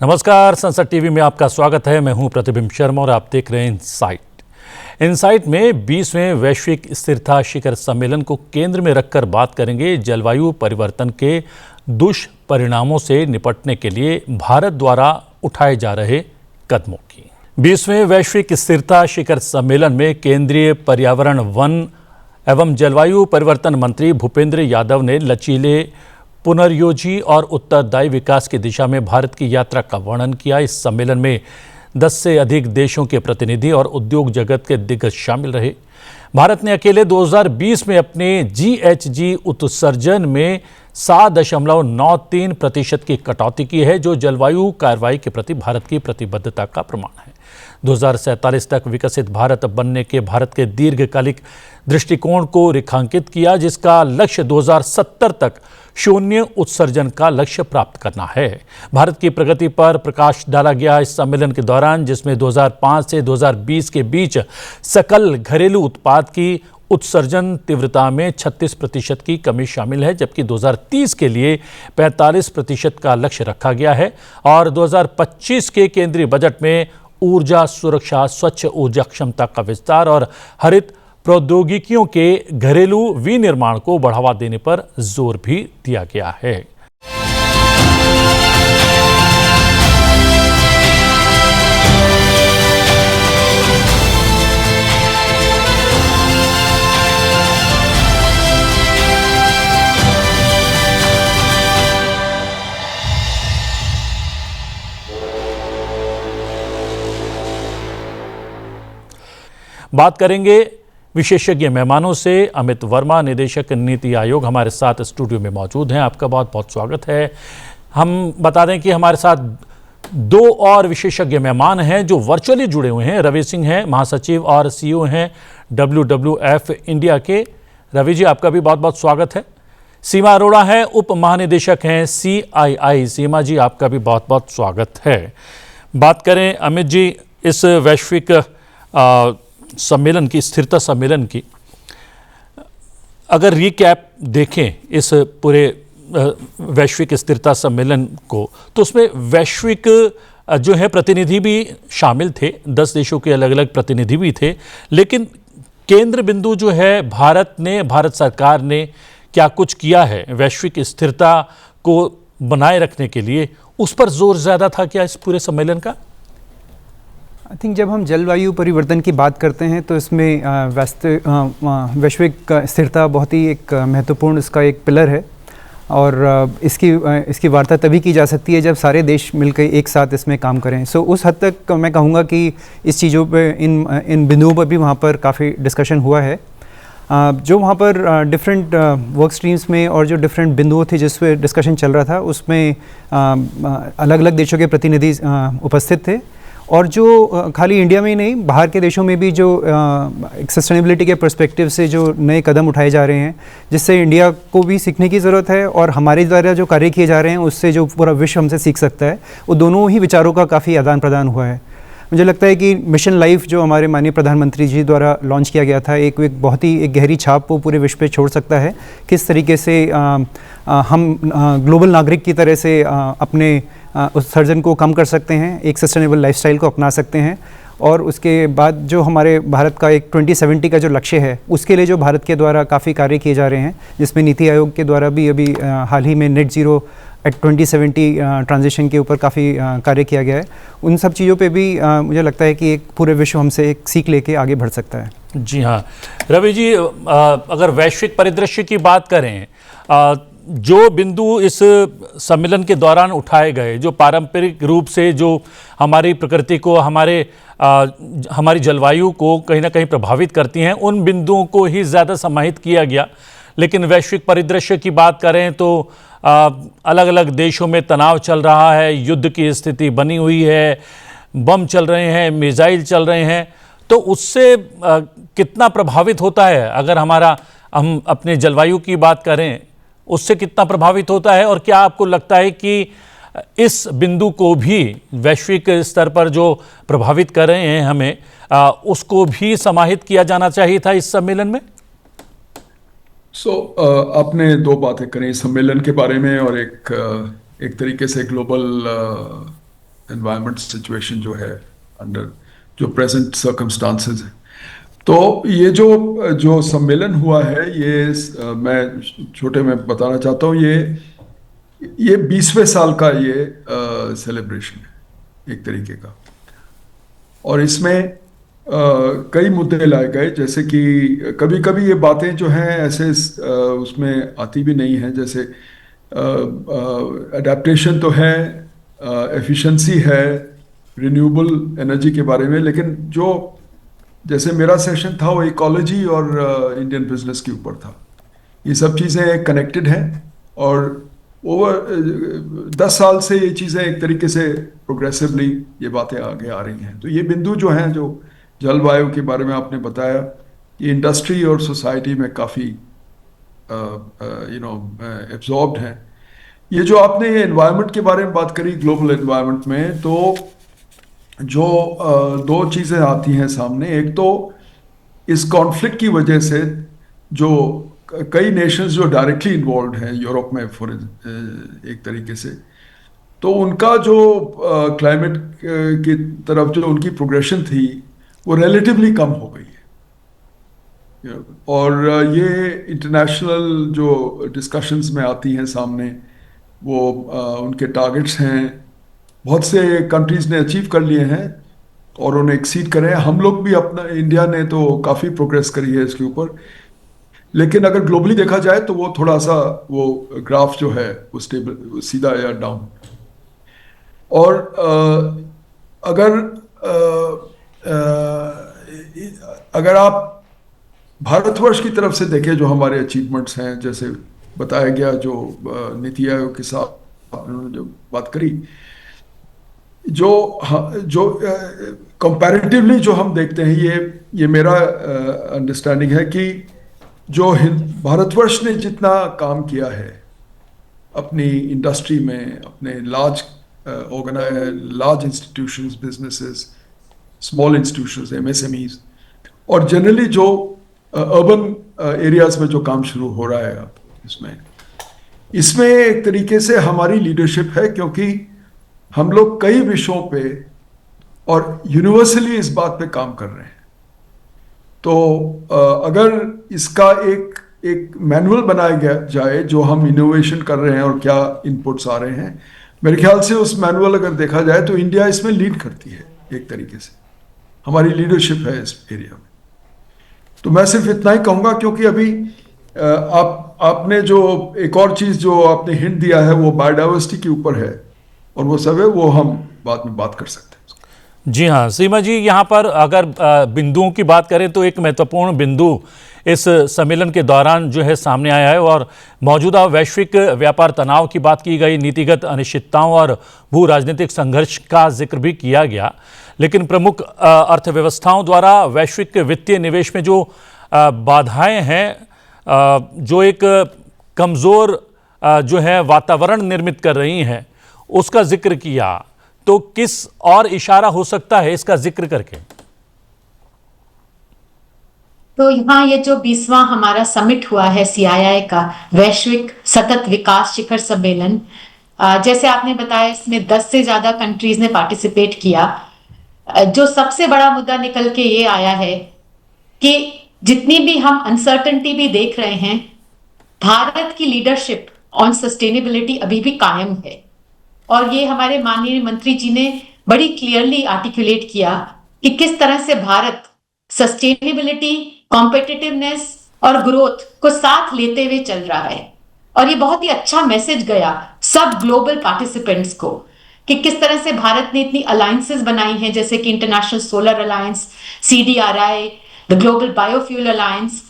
नमस्कार, संसद टीवी में आपका स्वागत है। मैं हूं प्रतिबिंब शर्मा और आप देख रहे हैं इनसाइट में 20वें वैश्विक स्थिरता शिखर सम्मेलन को केंद्र में रखकर बात करेंगे जलवायु परिवर्तन के दुष्परिणामों से निपटने के लिए भारत द्वारा उठाए जा रहे कदमों की। 20वें वैश्विक स्थिरता शिखर सम्मेलन में केंद्रीय पर्यावरण, वन एवं जलवायु परिवर्तन मंत्री भूपेंद्र यादव ने लचीले, पुनर्योजी और उत्तरदायी विकास की दिशा में भारत की यात्रा का वर्णन किया। इस सम्मेलन में 10 से अधिक देशों के प्रतिनिधि और उद्योग जगत के दिग्गज शामिल रहे। भारत ने अकेले 2020 में अपने GHG उत्सर्जन में 7.93% की कटौती की है, जो जलवायु कार्रवाई के प्रति भारत की प्रतिबद्धता का प्रमाण है। 2047 तक विकसित भारत बनने के भारत के दीर्घकालिक दृष्टिकोण को रेखांकित किया, जिसका लक्ष्य 2070 तक शून्य उत्सर्जन का लक्ष्य प्राप्त करना है। भारत की प्रगति पर प्रकाश डाला गया इस सम्मेलन के दौरान, जिसमें 2005 से 2020 के बीच सकल घरेलू उत्पाद की उत्सर्जन तीव्रता में 36% की कमी शामिल है, जबकि 2030 के लिए 45% का लक्ष्य रखा गया है। और 2025 के केंद्रीय बजट में ऊर्जा सुरक्षा, स्वच्छ ऊर्जा क्षमता का विस्तार और हरित प्रौद्योगिकियों के घरेलू विनिर्माण को बढ़ावा देने पर जोर भी दिया गया है। बात करेंगे विशेषज्ञ मेहमानों से। अमित वर्मा, निदेशक नीति आयोग, हमारे साथ स्टूडियो में मौजूद हैं। आपका बहुत बहुत स्वागत है। हम बता दें कि हमारे साथ 2 और विशेषज्ञ मेहमान हैं जो वर्चुअली जुड़े हुए हैं। रवि सिंह हैं, महासचिव और CEO हैं WWF इंडिया के। रवि जी, आपका भी बहुत बहुत स्वागत है। सीमा अरोड़ा हैं, उप महानिदेशक हैं CII। सीमा जी, आपका भी बहुत बहुत स्वागत है। बात करें अमित जी, इस वैश्विक सम्मेलन की, स्थिरता सम्मेलन की, अगर रिकैप देखें इस पूरे वैश्विक स्थिरता सम्मेलन को, तो उसमें वैश्विक जो है प्रतिनिधि भी शामिल थे, 10 देशों के अलग अलग प्रतिनिधि भी थे। लेकिन केंद्र बिंदु जो है, भारत सरकार ने क्या कुछ किया है वैश्विक स्थिरता को बनाए रखने के लिए, उस पर जोर ज़्यादा था क्या इस पूरे सम्मेलन का? आई थिंक जब हम जलवायु परिवर्तन की बात करते हैं तो इसमें वैश्विक स्थिरता बहुत ही एक महत्वपूर्ण इसका एक पिलर है। और इसकी वार्ता तभी की जा सकती है जब सारे देश मिलकर एक साथ इसमें काम करें। सो उस हद तक मैं कहूँगा कि इस चीज़ों पे, इन बिंदुओं पर भी वहाँ पर काफ़ी डिस्कशन हुआ है। जो वहाँ पर डिफरेंट वर्क स्ट्रीम्स में और जो डिफरेंट बिंदुओं थे जिस पे डिस्कशन चल रहा था, उसमें अलग अलग देशों के प्रतिनिधि उपस्थित थे। और जो खाली इंडिया में ही नहीं, बाहर के देशों में भी जो एक सस्टेनेबिलिटी के पर्सपेक्टिव से जो नए कदम उठाए जा रहे हैं, जिससे इंडिया को भी सीखने की ज़रूरत है और हमारे द्वारा जो कार्य किए जा रहे हैं उससे जो पूरा विश्व हमसे सीख सकता है, वो दोनों ही विचारों का काफ़ी आदान प्रदान हुआ है। मुझे लगता है कि मिशन लाइफ जो हमारे माननीय प्रधानमंत्री जी द्वारा लॉन्च किया गया था, एक बहुत ही एक गहरी छाप वो पूरे विश्व पे छोड़ सकता है। किस तरीके से हम ग्लोबल नागरिक की तरह से अपने उत्सर्जन को कम कर सकते हैं, एक सस्टेनेबल लाइफस्टाइल को अपना सकते हैं। और उसके बाद जो हमारे भारत का एक 2070 का जो लक्ष्य है, उसके लिए जो भारत के द्वारा काफ़ी कार्य किए जा रहे हैं, जिसमें नीति आयोग के द्वारा भी अभी हाल ही में नेट ज़ीरो एट 2070 ट्रांजिशन के ऊपर काफ़ी कार्य किया गया है। उन सब चीज़ों पे भी मुझे लगता है कि एक पूरे विश्व हमसे एक सीख लेके आगे बढ़ सकता है। जी हाँ रवि जी, अगर वैश्विक परिदृश्य की बात करें, जो बिंदु इस सम्मेलन के दौरान उठाए गए, जो पारंपरिक रूप से जो हमारी प्रकृति को, हमारी जलवायु को कहीं ना कहीं प्रभावित करती हैं, उन बिंदुओं को ही ज़्यादा समाहित किया गया। लेकिन वैश्विक परिदृश्य की बात करें तो अलग अलग देशों में तनाव चल रहा है, युद्ध की स्थिति बनी हुई है, बम चल रहे हैं, मिसाइल चल रहे हैं, तो उससे कितना प्रभावित होता है? अगर हम अपने जलवायु की बात करें, उससे कितना प्रभावित होता है? और क्या आपको लगता है कि इस बिंदु को भी वैश्विक स्तर पर जो प्रभावित कर रहे हैं हमें, उसको भी समाहित किया जाना चाहिए था इस सम्मेलन में? आपने 2 बातें करी सम्मेलन के बारे में और एक तरीके से ग्लोबल एनवायरमेंट सिचुएशन जो है, अंडर जो प्रेजेंट सर्कमस्टांसेस है। तो ये जो सम्मेलन हुआ है, ये मैं छोटे में बताना चाहता हूँ, ये 20वें साल का ये सेलिब्रेशन है एक तरीके का। और इसमें कई मुद्दे लाए गए, जैसे कि कभी कभी ये बातें जो हैं ऐसे उसमें आती भी नहीं हैं, जैसे अडेप्टेशन तो है, एफिशिएंसी है, रिन्यूएबल एनर्जी के बारे में, लेकिन जो जैसे मेरा सेशन था वो इकोलॉजी और इंडियन बिजनेस के ऊपर था। ये सब चीज़ें कनेक्टेड हैं और ओवर 10 साल से ये चीज़ें एक तरीके से प्रोग्रेसिवली ये बातें आगे आ रही हैं। तो ये बिंदु जो हैं, जो जलवायु के बारे में आपने बताया, ये इंडस्ट्री और सोसाइटी में काफ़ी एब्जॉर्ब्ड हैं। ये जो आपने एनवायरनमेंट के बारे में बात करी, ग्लोबल एनवायरनमेंट में, तो जो दो चीज़ें आती हैं सामने। एक तो इस कॉन्फ्लिक्ट की वजह से जो कई नेशंस जो डायरेक्टली इन्वॉल्व हैं, यूरोप में फॉर एक तरीके से, तो उनका जो क्लाइमेट की तरफ जो उनकी प्रोग्रेशन थी वो रिलेटिवली कम हो गई है। और ये इंटरनेशनल जो डिस्कशंस में आती हैं सामने, वो उनके टारगेट्स हैं, बहुत से कंट्रीज ने अचीव कर लिए हैं और उन्हें एक्सीड करे हैं। हम लोग भी, अपना इंडिया ने तो काफ़ी प्रोग्रेस करी है इसके ऊपर, लेकिन अगर ग्लोबली देखा जाए तो वो थोड़ा सा वो ग्राफ जो है वो स्टेबल, सीधा या डाउन। और अगर अगर आप भारतवर्ष की तरफ से देखें, जो हमारे अचीवमेंट्स हैं, जैसे बताया गया, जो नीति आयोग के साथ उन्होंने जो बात करी, जो कंपैरेटिवली जो हम देखते हैं, ये मेरा अंडरस्टैंडिंग है कि जो भारतवर्ष ने जितना काम किया है अपनी इंडस्ट्री में, अपने large institutions, businesses, small institutions, MSMEs, और जनरली जो अर्बन एरियाज में जो काम शुरू हो रहा है इसमें एक तरीके से हमारी लीडरशिप है, क्योंकि हम लोग कई विषयों पे और यूनिवर्सली इस बात पे काम कर रहे हैं। तो अगर इसका एक मैनुअल बनाया गया जाए, जो हम इनोवेशन कर रहे हैं और क्या इनपुट्स आ रहे हैं, मेरे ख्याल से उस मैनुअल अगर देखा जाए तो इंडिया इसमें लीड करती है एक तरीके से, हमारी लीडरशिप है इस एरिया में। तो मैं सिर्फ इतना ही कहूँगा, क्योंकि अभी आपने जो एक और चीज़ जो आपने हिंट दिया है वो बायोडाइवर्सिटी के ऊपर है, और वो सब है, वो हम बाद में बात कर सकते हैं। जी हाँ सीमा जी, यहाँ पर अगर बिंदुओं की बात करें तो एक महत्वपूर्ण बिंदु इस सम्मेलन के दौरान जो है सामने आया है, और मौजूदा वैश्विक व्यापार तनाव की बात की गई, नीतिगत अनिश्चितताओं और भू राजनीतिक संघर्ष का जिक्र भी किया गया। लेकिन प्रमुख अर्थव्यवस्थाओं द्वारा वैश्विक वित्तीय निवेश में जो बाधाएं हैं, जो एक कमज़ोर जो है वातावरण निर्मित कर रही हैं, उसका जिक्र किया। तो किस और इशारा हो सकता है इसका जिक्र करके? तो यहाँ ये जो 20वां हमारा समिट हुआ है CII का, वैश्विक सतत विकास शिखर सम्मेलन, जैसे आपने बताया इसमें 10 से ज्यादा कंट्रीज ने पार्टिसिपेट किया। जो सबसे बड़ा मुद्दा निकल के ये आया है कि जितनी भी हम अनसर्टेनिटी भी देख रहे हैं, भारत की लीडरशिप ऑन सस्टेनेबिलिटी अभी भी कायम है। और ये हमारे माननीय मंत्री जी ने बड़ी क्लियरली आर्टिकुलेट किया कि किस तरह से भारत सस्टेनेबिलिटी, कॉम्पिटिटिवनेस और ग्रोथ को साथ लेते हुए चल रहा है। और ये बहुत ही अच्छा मैसेज गया सब ग्लोबल पार्टिसिपेंट्स को कि किस तरह से भारत ने इतनी अलायंसेस बनाई हैं, जैसे कि international solar alliance, CDRI, the global biofuel alliance,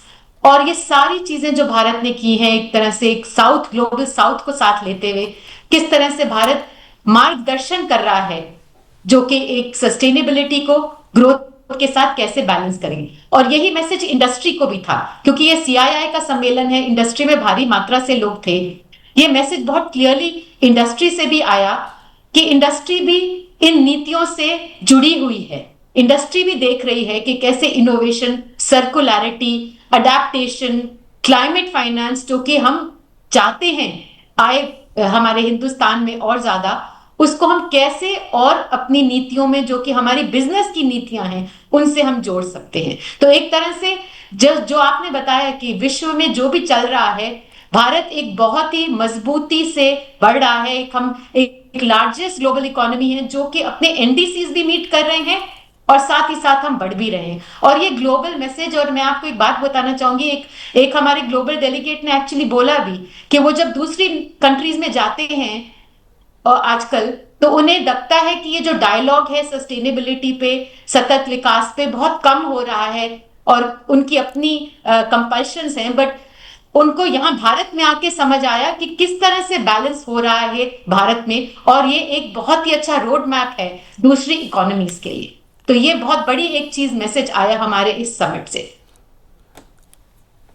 और ये सारी चीजें जो भारत ने की हैं, एक तरह से एक ग्लोबल साउथ को साथ लेते हुए किस तरह से भारत मार्गदर्शन कर रहा है, जो कि एक सस्टेनेबिलिटी को ग्रोथ के साथ कैसे बैलेंस करेंगे। और यही मैसेज इंडस्ट्री को भी था, क्योंकि ये CII का सम्मेलन है, इंडस्ट्री में भारी मात्रा से लोग थे। ये मैसेज बहुत क्लियरली इंडस्ट्री से भी आया कि इंडस्ट्री भी इन नीतियों से जुड़ी हुई है। इंडस्ट्री भी देख रही है कि कैसे इनोवेशन, सर्कुलैरिटी, अडेप्टेशन, क्लाइमेट फाइनेंस, जो कि हम चाहते हैं आए हमारे हिंदुस्तान में और ज्यादा, उसको हम कैसे और अपनी नीतियों में, जो कि हमारी बिजनेस की नीतियां हैं, उनसे हम जोड़ सकते हैं। तो एक तरह से जो जो आपने बताया कि विश्व में जो भी चल रहा है, भारत एक बहुत ही मजबूती से बढ़ रहा है। हम एक लार्जेस्ट ग्लोबल इकोनॉमी है, जो कि अपने एनडीसीज भी मीट कर रहे हैं और साथ ही साथ हम बढ़ भी रहे हैं। और ये ग्लोबल मैसेज, और मैं आपको एक बात बताना चाहूंगी, एक हमारे ग्लोबल डेलीगेट ने एक्चुअली बोला भी कि वो जब दूसरी कंट्रीज में जाते हैं और आजकल, तो उन्हें लगता है कि ये जो डायलॉग है सस्टेनेबिलिटी पे, सतत विकास पे, बहुत कम हो रहा है और उनकी अपनी कंपल्शंस हैं। बट उनको यहाँ भारत में आके समझ आया कि किस तरह से बैलेंस हो रहा है भारत में, और ये एक बहुत ही अच्छा रोड मैप है दूसरी इकोनॉमीज के लिए। तो ये बहुत बड़ी एक चीज मैसेज आया हमारे इस समिट से।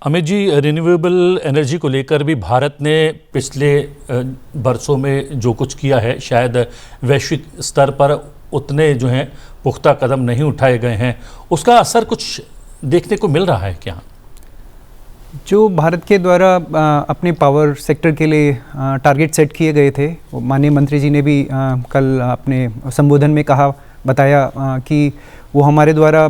अमित जी, रिन्यूएबल एनर्जी को लेकर भी भारत ने पिछले बरसों में जो कुछ किया है, शायद वैश्विक स्तर पर उतने जो हैं पुख्ता कदम नहीं उठाए गए हैं। उसका असर कुछ देखने को मिल रहा है क्या? जो भारत के द्वारा अपने पावर सेक्टर के लिए टारगेट सेट किए गए थे, वो माननीय मंत्री जी ने भी कल अपने संबोधन में बताया कि वो हमारे द्वारा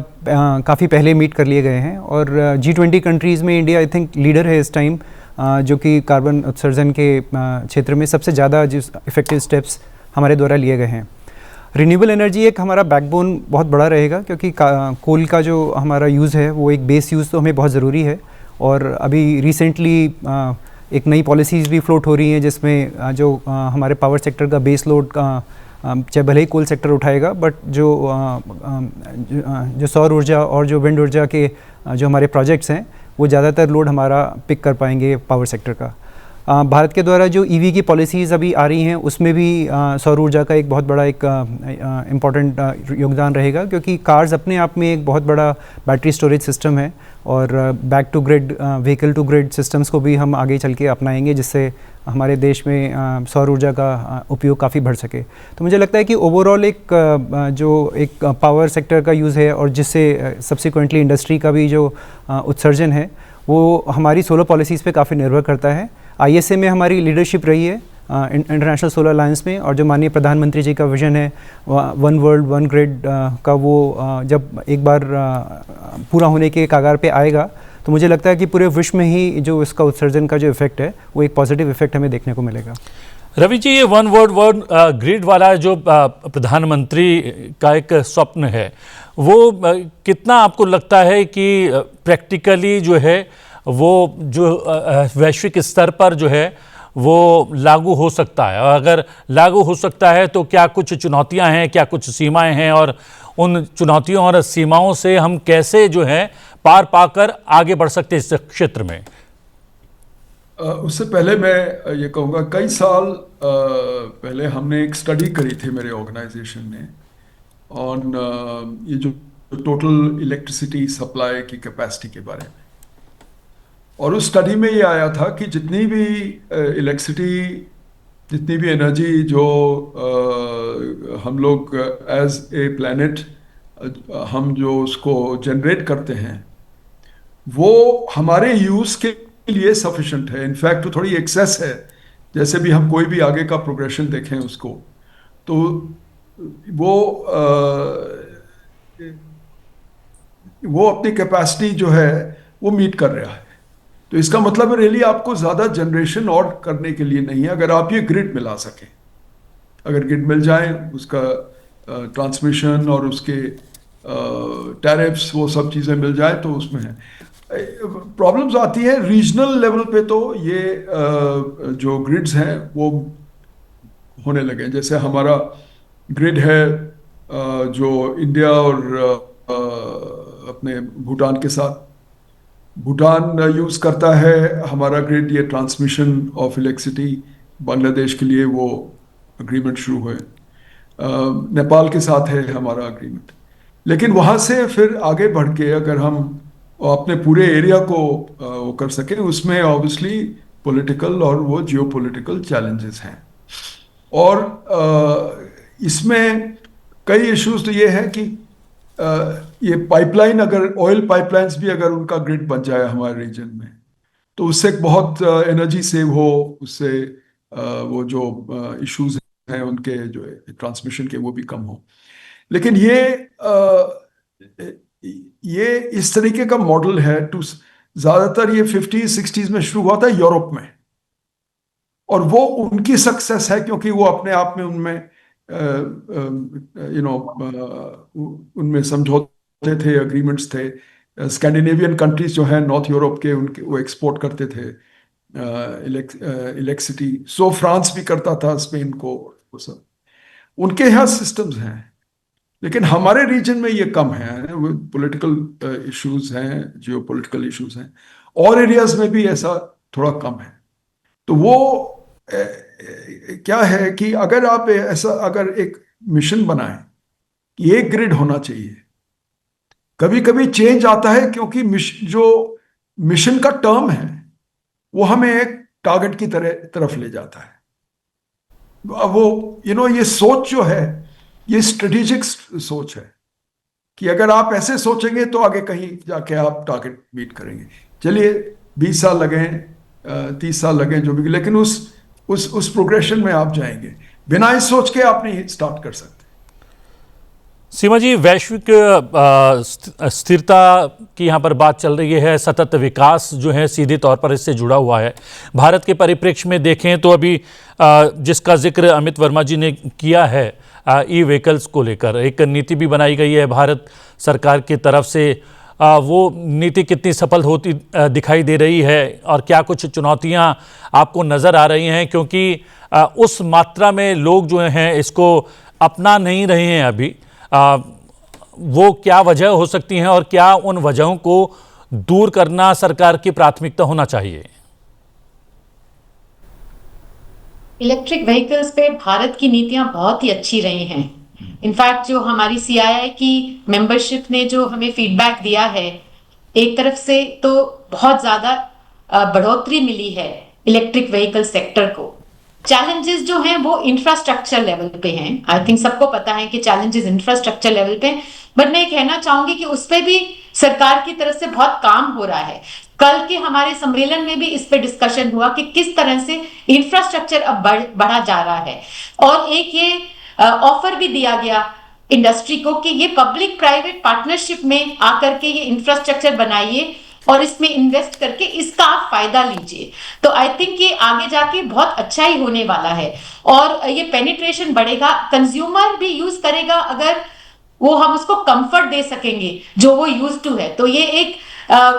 काफ़ी पहले मीट कर लिए गए हैं। और G20 कंट्रीज़ में इंडिया आई थिंक लीडर है इस टाइम, जो कि कार्बन उत्सर्जन के क्षेत्र में सबसे ज़्यादा जिस इफ़ेक्टिव स्टेप्स हमारे द्वारा लिए गए हैं। रिन्यूएबल एनर्जी एक हमारा बैकबोन बहुत बड़ा रहेगा, क्योंकि कोल का जो हमारा यूज़ है वो एक बेस यूज़ तो हमें बहुत ज़रूरी है। और अभी रिसेंटली एक नई पॉलिसीज़ भी फ्लोट हो रही हैं, जिसमें जो हमारे पावर सेक्टर का बेस लोड चाहे भले ही कोल सेक्टर उठाएगा, बट जो सौर ऊर्जा और जो विंड ऊर्जा के जो हमारे प्रोजेक्ट्स हैं, वो ज़्यादातर लोड हमारा पिक कर पाएंगे पावर सेक्टर का। भारत के द्वारा जो ईवी की पॉलिसीज़ अभी आ रही हैं, उसमें भी सौर ऊर्जा का एक बहुत बड़ा एक इम्पॉर्टेंट योगदान रहेगा, क्योंकि कार्स अपने आप में एक बहुत बड़ा बैटरी स्टोरेज सिस्टम है। और back to grid, vehicle to grid systems को भी हम आगे चल के अपनाएंगे, जिससे हमारे देश में सौर ऊर्जा का उपयोग काफ़ी बढ़ सके। तो मुझे लगता है कि ओवरऑल एक जो एक पावर सेक्टर का यूज़ है, और जिससे सब्सिक्वेंटली इंडस्ट्री का भी जो उत्सर्जन है, वो हमारी सोलर पॉलिसीज़ पे काफ़ी निर्भर करता है। ISA में हमारी लीडरशिप रही है इंटरनेशनल सोलर अलायंस में, और जो माननीय प्रधानमंत्री जी का विजन है वन वर्ल्ड वन ग्रिड का, वो जब एक बार पूरा होने के कागार पे आएगा, तो मुझे लगता है कि पूरे विश्व में ही जो इसका उत्सर्जन का जो इफेक्ट है, वो एक पॉजिटिव इफेक्ट हमें देखने को मिलेगा। रवि जी, ये वन वर्ल्ड वन ग्रिड वाला जो प्रधानमंत्री का एक स्वप्न है, वो कितना आपको लगता है कि प्रैक्टिकली जो है वो जो वैश्विक स्तर पर जो है वो लागू हो सकता है? और अगर लागू हो सकता है तो क्या कुछ चुनौतियां हैं, क्या कुछ सीमाएं हैं, और उन चुनौतियों और सीमाओं से हम कैसे जो है पार पाकर आगे बढ़ सकते हैं इस क्षेत्र में? उससे पहले मैं ये कहूँगा, कई साल पहले हमने एक स्टडी करी थी मेरे ऑर्गेनाइजेशन ने ऑन ये जो टोटल इलेक्ट्रिसिटी सप्लाई की कैपेसिटी के बारे में। और उस स्टडी में ये आया था कि जितनी भी इलेक्ट्रिसिटी, जितनी भी एनर्जी जो हम लोग एज ए प्लैनेट हम जो उसको जनरेट करते हैं, वो हमारे यूज़ के लिए सफिशेंट है। इनफैक्ट तो थोड़ी एक्सेस है। जैसे भी हम कोई भी आगे का प्रोग्रेशन देखें उसको, तो वो अपनी कैपेसिटी जो है वो मीट कर रहा है। तो इसका मतलब रियली आपको ज़्यादा जनरेशन और करने के लिए नहीं है, अगर आप ये ग्रिड मिला सकें। अगर ग्रिड मिल जाए, उसका ट्रांसमिशन और उसके टैरिफ्स, वो सब चीज़ें मिल जाए, तो उसमें है। प्रॉब्लम्स आती हैं रीजनल लेवल पे, तो ये जो ग्रिड्स हैं वो होने लगे। जैसे हमारा ग्रिड है जो इंडिया और अपने भूटान के साथ, भूटान यूज़ करता है हमारा ग्रिड, ये ट्रांसमिशन ऑफ इलेक्ट्रिसिटी बांग्लादेश के लिए, वो अग्रीमेंट शुरू हुए। नेपाल के साथ है हमारा अग्रीमेंट। लेकिन वहाँ से फिर आगे बढ़ के अगर हम अपने पूरे एरिया को वो कर सकें, उसमें ऑब्वियसली पॉलिटिकल और वो जियोपॉलिटिकल चैलेंजेस हैं। और इसमें कई इश्यूज तो ये हैं कि ये पाइपलाइन, अगर ऑयल पाइपलाइंस भी अगर उनका ग्रिड बन जाए हमारे रीजन में, तो उससे बहुत एनर्जी सेव हो, उससे वो जो इश्यूज हैं उनके जो ट्रांसमिशन के वो भी कम हो। लेकिन ये इस तरीके का मॉडल है टू, ज्यादातर ये 50-60s में शुरू हुआ था यूरोप में, और वो उनकी सक्सेस है क्योंकि वो अपने आप में उनमें उनमें समझौते थे, एग्रीमेंट्स थे। स्कैंडिनेवियन कंट्रीज जो है नॉर्थ यूरोप के, उनके वो एक्सपोर्ट करते थे इलेक्ट्रिसिटी, सो फ्रांस भी करता था स्पेन को, वो सब उनके यहाँ सिस्टम्स हैं। लेकिन हमारे रीजन में ये कम है, पॉलिटिकल इश्यूज हैं, जियो पॉलिटिकल इश्यूज हैं, और एरियाज में भी ऐसा थोड़ा कम है। तो वो क्या है कि अगर आप ऐसा अगर एक मिशन बनाएं कि एक ग्रिड होना चाहिए, कभी कभी चेंज आता है क्योंकि जो मिशन का टर्म है वो हमें एक टारगेट की तरफ ले जाता है। वो ये सोच जो है, ये स्ट्रेटेजिक सोच है कि अगर आप ऐसे सोचेंगे तो आगे कहीं जाके आप टारगेट मीट करेंगे। चलिए 20 साल लगे, 30 साल लगे, जो भी, लेकिन उस प्रोग्रेशन में आप जाएंगे। बिना इस सोच के आप नहीं स्टार्ट कर सकते। सीमा जी, वैश्विक स्थिरता की यहाँ पर बात चल रही है, सतत विकास जो है सीधे तौर पर इससे जुड़ा हुआ है। भारत के परिप्रेक्ष्य में देखें तो अभी जिसका जिक्र अमित वर्मा जी ने किया है, ई व्हीकल्स को लेकर एक नीति भी बनाई गई है भारत सरकार की तरफ से। वो नीति कितनी सफल होती दिखाई दे रही है और क्या कुछ चुनौतियां आपको नज़र आ रही हैं, क्योंकि उस मात्रा में लोग जो हैं इसको अपना नहीं रहे हैं अभी। वो क्या वजह हो सकती हैं और क्या उन वजहों को दूर करना सरकार की प्राथमिकता होना चाहिए? इलेक्ट्रिक व्हीकल्स पे भारत की नीतियां बहुत ही अच्छी रही हैं। इनफैक्ट जो हमारी CII की मेंबरशिप ने जो हमें फीडबैक दिया है, एक तरफ से तो बहुत ज्यादा बढ़ोतरी मिली है इलेक्ट्रिक व्हीकल सेक्टर को। चैलेंजेस जो हैं वो इंफ्रास्ट्रक्चर लेवल पे हैं। आई थिंक सबको पता है कि चैलेंजेस इंफ्रास्ट्रक्चर लेवल पे, बट मैं कहना चाहूंगी कि उस पे भी सरकार की तरफ से बहुत काम हो रहा है। कल के हमारे सम्मेलन में भी इस पे डिस्कशन हुआ कि किस तरह से इंफ्रास्ट्रक्चर अब बढ़ा जा रहा है, और एक ये ऑफर भी दिया गया इंडस्ट्री को कि ये पब्लिक प्राइवेट पार्टनरशिप में आकर के ये इंफ्रास्ट्रक्चर बनाइए और इसमें इन्वेस्ट करके इसका आप फायदा लीजिए। तो आई थिंक ये आगे जाके बहुत अच्छा ही होने वाला है, और ये पेनिट्रेशन बढ़ेगा, कंज्यूमर भी यूज करेगा अगर वो हम उसको कंफर्ट दे सकेंगे जो वो यूज टू है। तो ये एक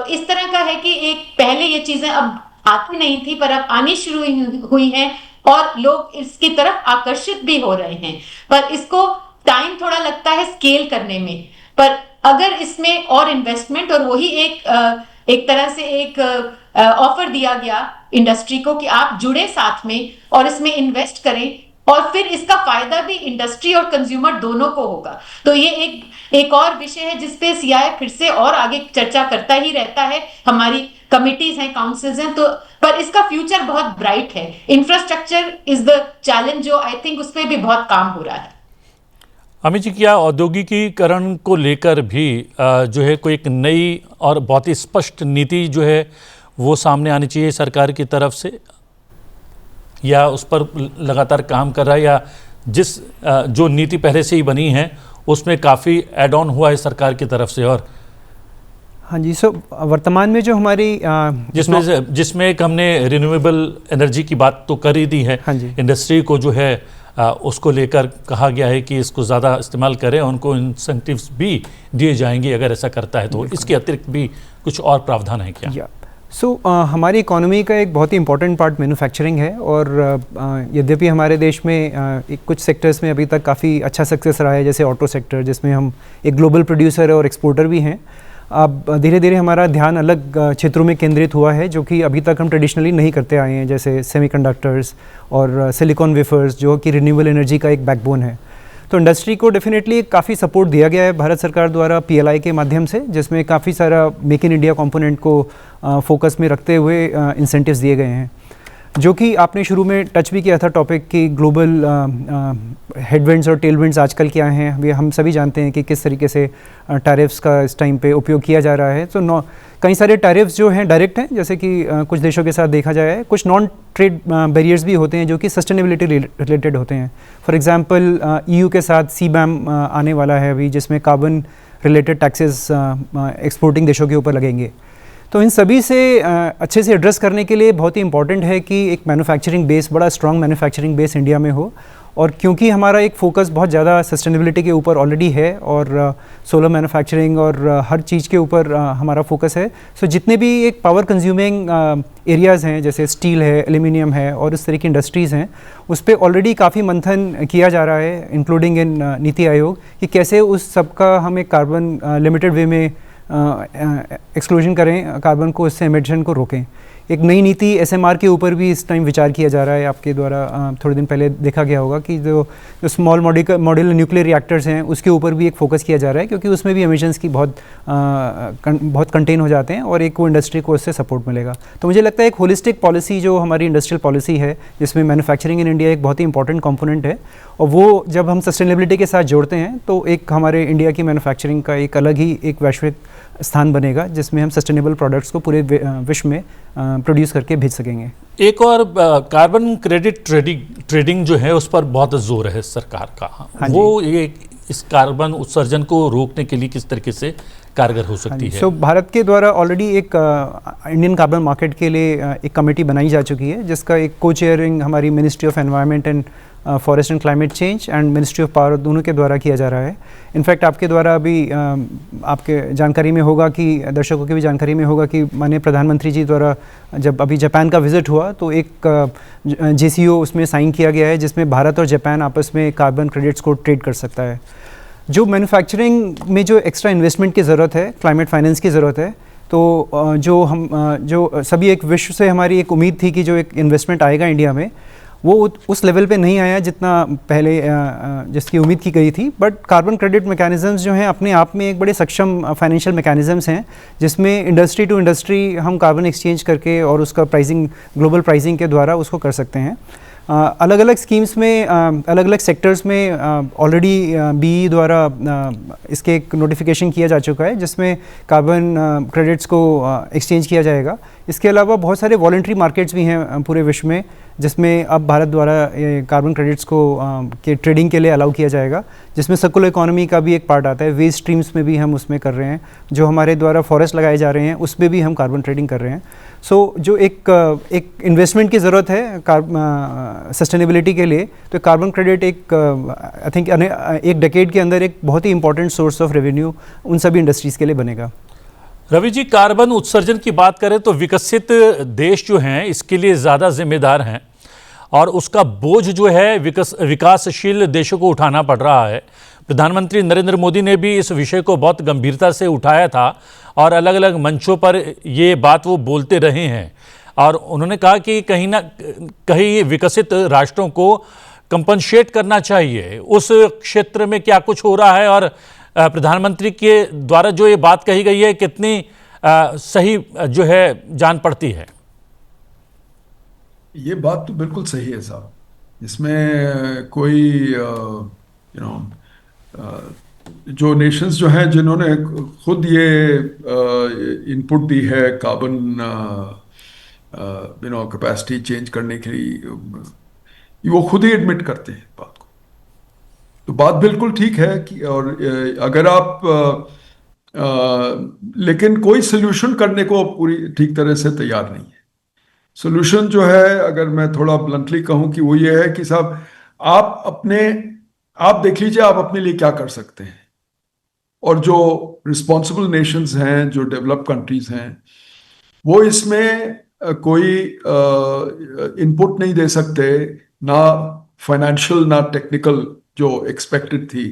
इस तरह का है कि एक पहले ये चीजें अब आती नहीं थी पर अब आनी शुरू हुई हैं और लोग इसकी तरफ आकर्षित भी हो रहे हैं, पर इसको टाइम थोड़ा लगता है स्केल करने में। पर अगर इसमें और इन्वेस्टमेंट और वही एक तरह से एक ऑफर दिया गया इंडस्ट्री को कि आप जुड़े साथ में और इसमें इन्वेस्ट करें, और फिर इसका फायदा भी इंडस्ट्री और कंज्यूमर दोनों को होगा। तो ये एक और विषय है जिसपे CII फिर से और आगे चर्चा करता ही रहता है। हमारी कमिटीज हैं, काउंसिल्स हैं, तो पर इसका फ्यूचर बहुत ब्राइट है। इंफ्रास्ट्रक्चर इज द चैलेंज जो आई थिंक उस पर भी बहुत काम हो रहा है। अमित जी, क्या औद्योगिकीकरण को लेकर भी जो है कोई एक नई और बहुत ही स्पष्ट नीति जो है वो सामने आनी चाहिए सरकार की तरफ से, या उस पर लगातार काम कर रहा है, या जो नीति पहले से ही बनी है उसमें काफ़ी एड ऑन हुआ है सरकार की तरफ से? और हाँ जी, सो वर्तमान में जो हमारी जिसमें एक हमने रिन्यूएबल एनर्जी की बात तो कर ही दी है। हाँ जी, इंडस्ट्री को जो है उसको लेकर कहा गया है कि इसको ज़्यादा इस्तेमाल करें, उनको इंसेंटिव्स भी दिए जाएंगे अगर ऐसा करता है तो। इसके अतिरिक्त भी कुछ और प्रावधान है क्या? हमारी इकोनॉमी का एक बहुत ही इंपॉर्टेंट पार्ट मैन्युफैक्चरिंग है, और यद्यपि हमारे देश में कुछ सेक्टर्स में अभी तक काफ़ी अच्छा सक्सेस रहा है, जैसे ऑटो सेक्टर, जिसमें हम एक ग्लोबल प्रोड्यूसर और एक्सपोर्टर भी हैं। अब धीरे धीरे हमारा ध्यान अलग क्षेत्रों में केंद्रित हुआ है जो कि अभी तक हम ट्रेडिशनली नहीं करते आए हैं, जैसे सेमीकंडक्टर्स और सिलिकॉन वेफर्स, जो कि रिन्यूएबल एनर्जी का एक बैकबोन है। तो इंडस्ट्री को डेफिनेटली काफ़ी सपोर्ट दिया गया है भारत सरकार द्वारा PLI के माध्यम से, जिसमें काफ़ी सारा मेक इन इंडिया कंपोनेंट को फोकस में रखते हुए इंसेंटिव्स दिए गए हैं। जो कि आपने शुरू में टच भी किया था टॉपिक कि ग्लोबल हेडविंड्स और टेलविंड्स आजकल क्या हैं, अभी हम सभी जानते हैं कि किस तरीके से टैरिफ्स का इस टाइम पे उपयोग किया जा रहा है। तो कई सारे टैरिफ्स जो हैं डायरेक्ट हैं, जैसे कि कुछ देशों के साथ देखा जाए, कुछ नॉन ट्रेड बैरियर्स भी होते हैं जो कि सस्टेनेबिलिटी रिलेटेड होते हैं। फॉर एग्जांपल EU के साथ CBAM आने वाला है अभी, जिसमें कार्बन रिलेटेड टैक्सेस एक्सपोर्टिंग देशों के ऊपर लगेंगे। तो इन सभी से अच्छे से एड्रेस करने के लिए बहुत ही इंपॉर्टेंट है कि एक मैन्युफैक्चरिंग बेस, बड़ा स्ट्रॉन्ग मैन्युफैक्चरिंग बेस इंडिया में हो। और क्योंकि हमारा एक फोकस बहुत ज़्यादा सस्टेनेबिलिटी के ऊपर ऑलरेडी है और सोलर मैन्युफैक्चरिंग और हर चीज़ के ऊपर हमारा फोकस है, सो जितने भी एक पावर कंज्यूमिंग एरियाज़ हैं, जैसे स्टील है, एल्यूमिनियम है और इस तरह की इंडस्ट्रीज़ हैं, उस पर ऑलरेडी काफ़ी मंथन किया जा रहा है, इंक्लूडिंग इन नीति आयोग, कि कैसे उस सब का हम एक कार्बन लिमिटेड वे में एक्सक्लूजन करें, कार्बन को, इससे एमिशन को रोकें। एक नई नीति SMR के ऊपर भी इस टाइम विचार किया जा रहा है। आपके द्वारा थोड़े दिन पहले देखा गया होगा कि जो स्मॉल मॉड्यूलर न्यूक्लियर रिएक्टर्स हैं उसके ऊपर भी एक फोकस किया जा रहा है, क्योंकि उसमें भी एमिशंस की बहुत कंटेन हो जाते हैं और एक वो इंडस्ट्री को उससे सपोर्ट मिलेगा। तो मुझे लगता है एक होलिस्टिक पॉलिसी जो हमारी इंडस्ट्रियल पॉलिसी है, जिसमें मैन्युफैक्चरिंग इन इंडिया एक बहुत ही इंपॉर्टेंट कंपोनेंट है, और वो जब हम सस्टेनेबिलिटी के साथ जोड़ते हैं तो एक हमारे इंडिया की मैन्युफैक्चरिंग का एक अलग ही एक वैश्विक स्थान बनेगा, जिसमें हम सस्टेनेबल प्रोडक्ट्स को पूरे विश्व में प्रोड्यूस करके भेज सकेंगे। एक और कार्बन क्रेडिट ट्रेडिंग जो है उस पर बहुत जोर है सरकार का। हाँ वो ये इस कार्बन उत्सर्जन को रोकने के लिए किस तरीके से कारगर हो सकती है? सो भारत के द्वारा ऑलरेडी एक इंडियन कार्बन मार्केट के लिए एक कमेटी बनाई जा चुकी है, जिसका एक को चेयरिंग हमारी ministry of environment and forest and climate change and ministry of power दोनों के द्वारा किया जा रहा है। इनफैक्ट आपके द्वारा अभी आपके जानकारी में होगा कि दर्शकों की भी जानकारी में होगा कि माननीय प्रधानमंत्री जी द्वारा जब अभी जापान का विजिट हुआ तो एक JCO उसमें साइन किया गया है, जिसमें भारत और जापान आपस में कार्बन क्रेडिट्स को ट्रेड कर सकता है। जो मैन्युफैक्चरिंग में जो एक्स्ट्रा इन्वेस्टमेंट की ज़रूरत है, क्लाइमेट फाइनेंस की ज़रूरत है, तो जो सभी एक विश्व से हमारी एक उम्मीद थी कि जो एक इन्वेस्टमेंट आएगा इंडिया में, वो उस लेवल पे नहीं आया जितना पहले जिसकी उम्मीद की गई थी। बट कार्बन क्रेडिट मैकेनिज़म्स जो हैं अपने आप में एक बड़े सक्षम फाइनेंशियल मैकेनिज़म्स हैं, जिसमें इंडस्ट्री टू इंडस्ट्री हम कार्बन एक्सचेंज करके और उसका प्राइसिंग, ग्लोबल प्राइसिंग के द्वारा उसको कर सकते हैं। अलग अलग स्कीम्स में, अलग अलग सेक्टर्स में ऑलरेडी BE द्वारा इसके एक नोटिफिकेशन किया जा चुका है, जिसमें कार्बन क्रेडिट्स को एक्सचेंज किया जाएगा। इसके अलावा बहुत सारे वॉलंटरी मार्केट्स भी हैं पूरे विश्व में, जिसमें अब भारत द्वारा कार्बन क्रेडिट्स को के ट्रेडिंग के लिए अलाउ किया जाएगा, जिसमें सर्कुलर इकोनॉमी का भी एक पार्ट आता है। वेस्ट स्ट्रीम्स में भी हम उसमें कर रहे हैं, जो हमारे द्वारा फॉरेस्ट लगाए जा रहे हैं उसमें भी हम कार्बन ट्रेडिंग कर रहे हैं। सो जो एक इन्वेस्टमेंट की ज़रूरत है सस्टेनेबिलिटी के लिए, तो कार्बन क्रेडिट एक आई थिंक एक डेकेड के अंदर एक बहुत ही इंपॉर्टेंट सोर्स ऑफ रेवेन्यू उन सभी इंडस्ट्रीज़ के लिए बनेगा। रवि जी, कार्बन उत्सर्जन की बात करें तो विकसित देश जो हैं इसके लिए ज़्यादा जिम्मेदार हैं और उसका बोझ जो है विकासशील देशों को उठाना पड़ रहा है। प्रधानमंत्री नरेंद्र मोदी ने भी इस विषय को बहुत गंभीरता से उठाया था और अलग अलग मंचों पर ये बात वो बोलते रहे हैं, और उन्होंने कहा कि कहीं ना कहीं विकसित राष्ट्रों को कंपनसेट करना चाहिए। उस क्षेत्र में क्या कुछ हो रहा है और प्रधानमंत्री के द्वारा जो ये बात कही गई है कितनी सही जो है जान पड़ती है? ये बात तो बिल्कुल सही है साहब, इसमें कोई जो नेशंस जो हैं जिन्होंने खुद ये इनपुट दी है कार्बन कैपेसिटी चेंज करने के लिए, वो खुद ही एडमिट करते हैं बात को। तो बात बिल्कुल ठीक है कि और अगर आप लेकिन कोई सोल्यूशन करने को पूरी ठीक तरह से तैयार नहीं है। सोल्यूशन जो है, अगर मैं थोड़ा ब्लंटली कहूं, कि वो ये है कि साहब आप देख लीजिए आप अपने लिए क्या कर सकते हैं, और जो रिस्पॉन्सिबल नेशंस हैं, जो डेवलप कंट्रीज हैं, वो इसमें कोई इनपुट नहीं दे सकते, ना फाइनेंशियल ना टेक्निकल, जो एक्सपेक्टेड थी।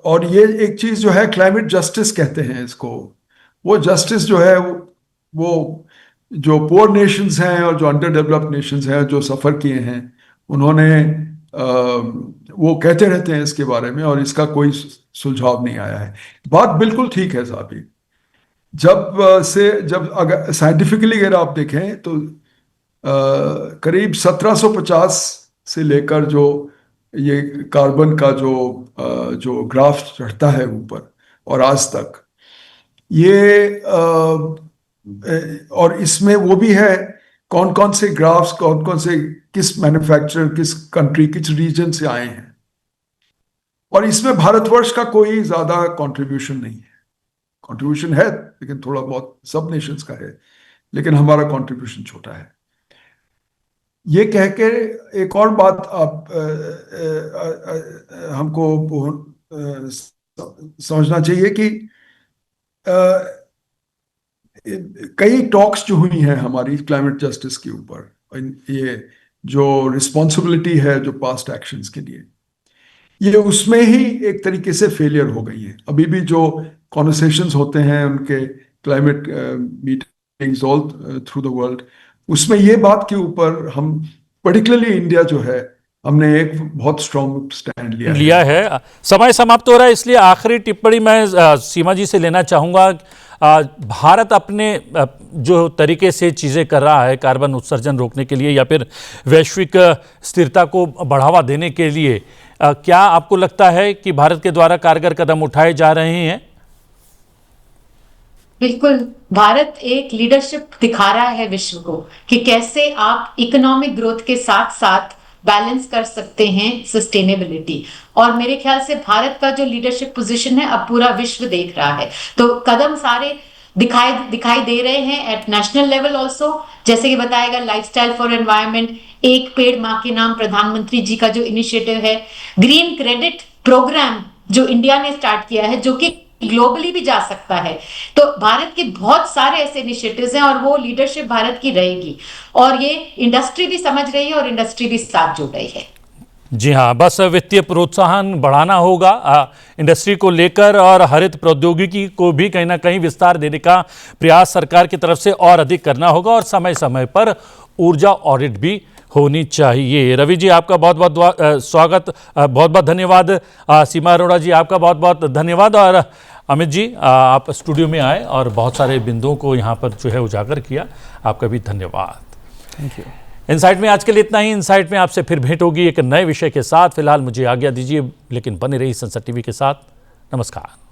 और ये एक चीज जो है क्लाइमेट जस्टिस कहते हैं इसको, वो जस्टिस जो है वो जो पुअर नेशंस हैं और जो अंडर डेवलप्ड नेशंस हैं जो सफ़र किए हैं, उन्होंने वो कहते रहते हैं इसके बारे में, और इसका कोई सुझाव नहीं आया है। बात बिल्कुल ठीक है साहब, जब अगर साइंटिफिकली अगर आप देखें तो करीब 1750 से लेकर जो ये कार्बन का जो ग्राफ चढ़ता है ऊपर और आज तक ये और इसमें वो भी है कौन कौन से ग्राफ्स कौन कौन से किस मैन्युफैक्चरर किस कंट्री किस रीजन से आए हैं, और इसमें भारतवर्ष का कोई ज्यादा कंट्रीब्यूशन नहीं है। कंट्रीब्यूशन है लेकिन थोड़ा बहुत सब नेशंस का है, लेकिन हमारा कंट्रीब्यूशन छोटा है। ये कह के एक और बात आप हमको समझना चाहिए कि कई टॉक्स जो हुई हैं हमारी क्लाइमेट जस्टिस के ऊपर, ये जो रिस्पॉन्सिबिलिटी है जो पास्ट एक्शंस के लिए, ये उसमें ही एक तरीके से फेलियर हो गई है। अभी भी जो कॉन्वर्सेशंस होते हैं उनके climate meetings all through the world, उसमें ये बात के ऊपर हम पर्टिकुलरली इंडिया जो है हमने एक बहुत स्ट्रॉन्ग स्टैंड लिया है। समय समाप्त हो रहा है, इसलिए आखिरी टिप्पणी मैं सीमा जी से लेना चाहूँगा। भारत अपने जो तरीके से चीज़ें कर रहा है कार्बन उत्सर्जन रोकने के लिए या फिर वैश्विक स्थिरता को बढ़ावा देने के लिए, क्या आपको लगता है कि भारत के द्वारा कारगर कदम उठाए जा रहे हैं? बिल्कुल, भारत एक लीडरशिप दिखा रहा है विश्व को कि कैसे आप इकोनॉमिक ग्रोथ के साथ साथ बैलेंस कर सकते हैं सस्टेनेबिलिटी। और मेरे ख्याल से भारत का जो लीडरशिप पोजीशन है अब पूरा विश्व देख रहा है, तो कदम सारे दिखाई दे रहे हैं एट नेशनल लेवल ऑल्सो। जैसे कि बताया गया लाइफस्टाइल फॉर एनवायरनमेंट, एक पेड़ मां के नाम, प्रधानमंत्री जी का जो इनिशिएटिव है, ग्रीन क्रेडिट प्रोग्राम जो इंडिया ने स्टार्ट किया है, जो कि ग्लोबली भी जा सकता है। तो भारत के बहुत सारे ऐसे इनिशिएटिव्स हैं और वो लीडरशिप भारत की रहेगी, और ये इंडस्ट्री भी समझ रही है और इंडस्ट्री भी साथ जुड़ रही है। जी हाँ, बस वित्तीय प्रोत्साहन बढ़ाना होगा इंडस्ट्री को लेकर, और हरित प्रौद्योगिकी को भी कहीं ना कहीं विस्तार देने का प्रयास सरकार की तरफ से और अधिक करना होगा, और समय समय पर ऊर्जा ऑडिट भी होनी चाहिए। रवि जी आपका बहुत बहुत स्वागत, बहुत बहुत धन्यवाद। सीमा अरोड़ा जी आपका बहुत बहुत धन्यवाद, और अमित जी आप स्टूडियो में आए और बहुत सारे बिंदुओं को यहाँ पर जो है उजागर किया, आपका भी धन्यवाद। Thank you. इनसाइट में आज के लिए इतना ही। इनसाइट में आपसे फिर भेंट होगी एक नए विषय के साथ। फिलहाल मुझे आज्ञा दीजिए, लेकिन बने रही संसद टीवी के साथ। नमस्कार।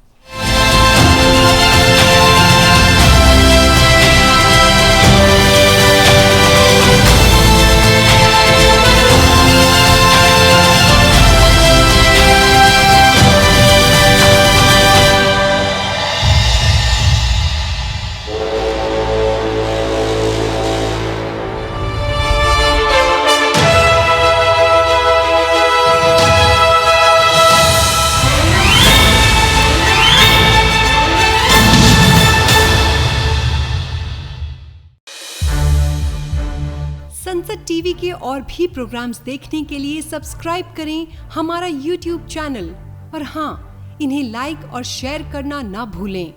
संसद टीवी के और भी प्रोग्राम्स देखने के लिए सब्सक्राइब करें हमारा YouTube चैनल, और हाँ, इन्हें लाइक और शेयर करना ना भूलें।